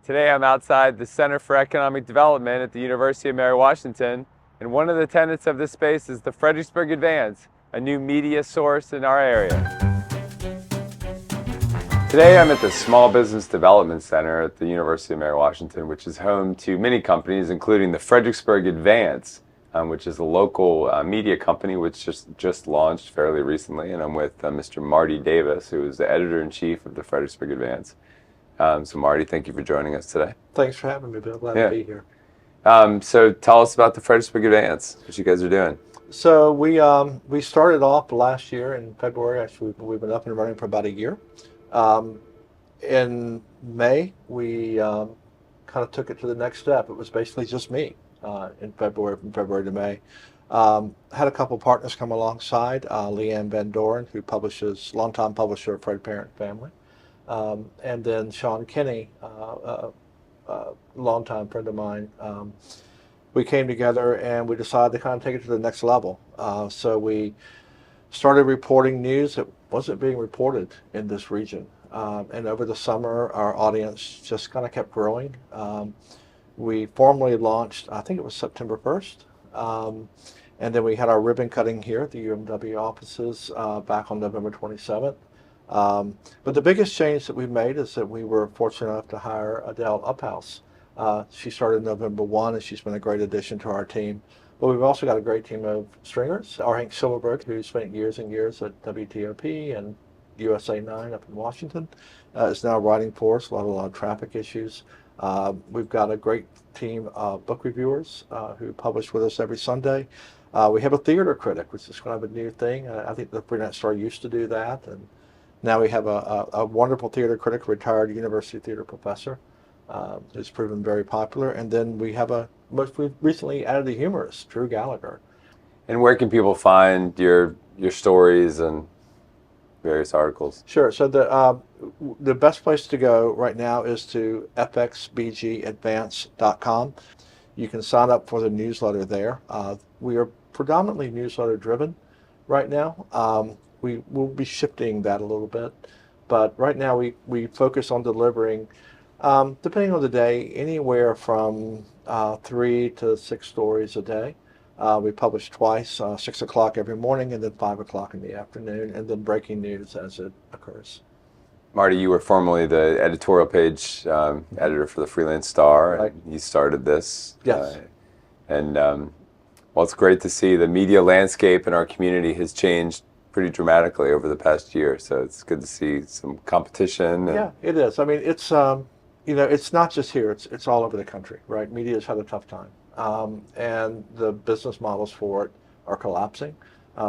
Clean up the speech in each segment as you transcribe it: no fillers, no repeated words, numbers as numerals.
Today I'm outside the Center for Economic Development at the University of Mary Washington, and one of the tenants of this space is the Fredericksburg Advance, a new media source in our area. Today I'm at the Small Business Development Center at the University of Mary Washington, which is home to many companies, including the Fredericksburg Advance, which is a local media company which just launched fairly recently. And I'm with Mr. Marty Davis, who is the editor-in-chief of the Fredericksburg Advance. So Marty, thank you for joining us today. Thanks for having me, Bill. Glad to be here. So tell us about the Fredericksburg Advance, what you guys are doing. So we started off last year in February. Actually, we've been up and running for about a year. In May, we kind of took it to the next step. It was basically just me in February, from February to May. Had a couple partners come alongside, Leanne Van Doren, who publishes, longtime publisher of Fred Parent Family. And then Sean Kinney, a longtime friend of mine. We came together and we decided to kind of take it to the next level. So we started reporting news that wasn't being reported in this region. And over the summer, our audience just kind of kept growing. We formally launched, I think it was September 1st. And then we had our ribbon cutting here at the UMW offices back on November 27th. But the biggest change that we made is that we were fortunate enough to hire Adele Uphouse. She started November 1, and she's been a great addition to our team. But we've also got a great team of stringers. Our Hank Silverberg, who spent years and years at WTOP and USA 9 up in Washington, is now writing for us. A lot of traffic issues. We've got a great team of book reviewers who publish with us every Sunday. We have a theater critic, which is kind of a new thing. I think the Freenet Star used to do that, and now we have a wonderful theater critic, retired university theater professor, who's proven very popular. And then we have we've recently added a humorist, Drew Gallagher. And where can people find your stories and various articles? Sure. So the best place to go right now is to FXBGAdvance.com. You can sign up for the newsletter there. We are predominantly newsletter driven right now. We will be shifting that a little bit, but right now we focus on delivering, depending on the day, anywhere from 3 to 6 stories a day. We publish twice, 6 o'clock every morning and then 5 o'clock in the afternoon, and then breaking news as it occurs. Marty, you were formerly the editorial page editor for the Freehling Star, Right. and you started this. Yes. Well, it's great to see the media landscape in our community has changed pretty dramatically over the past year. So it's good to see some competition. Yeah, it is. I mean, it's it's not just here. It's all over the country, right? Media's had a tough time, and the business models for it are collapsing.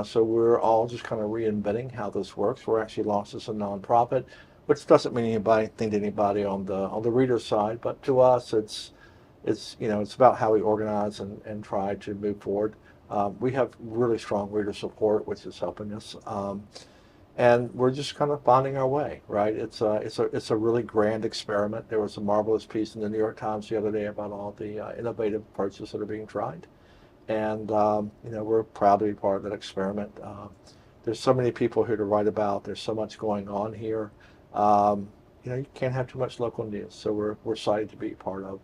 So we're all just kind of reinventing how this works. We're actually launched as a nonprofit, which doesn't mean anything to anybody on the reader side, but to us, it's about how we organize and try to move forward. We have really strong reader support, which is helping us, and we're just kind of finding our way. Right? It's a really grand experiment. There was a marvelous piece in the New York Times the other day about all the innovative approaches that are being tried, and we're proud to be part of that experiment. There's so many people here to write about. There's so much going on here. You can't have too much local news, so we're excited to be part of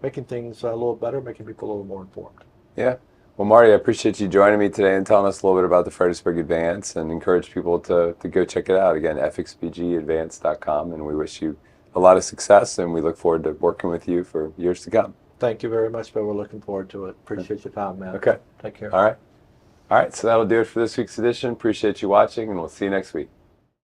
making things a little better, making people a little more informed. Yeah. Well, Marty, I appreciate you joining me today and telling us a little bit about the Fredericksburg Advance, and encourage people to go check it out. Again, FXBGAdvance.com, and we wish you a lot of success, and we look forward to working with you for years to come. Thank you very much, Bill. We're looking forward to it. Appreciate your time, man. Okay. Take care. All right. So that'll do it for this week's edition. Appreciate you watching, and we'll see you next week.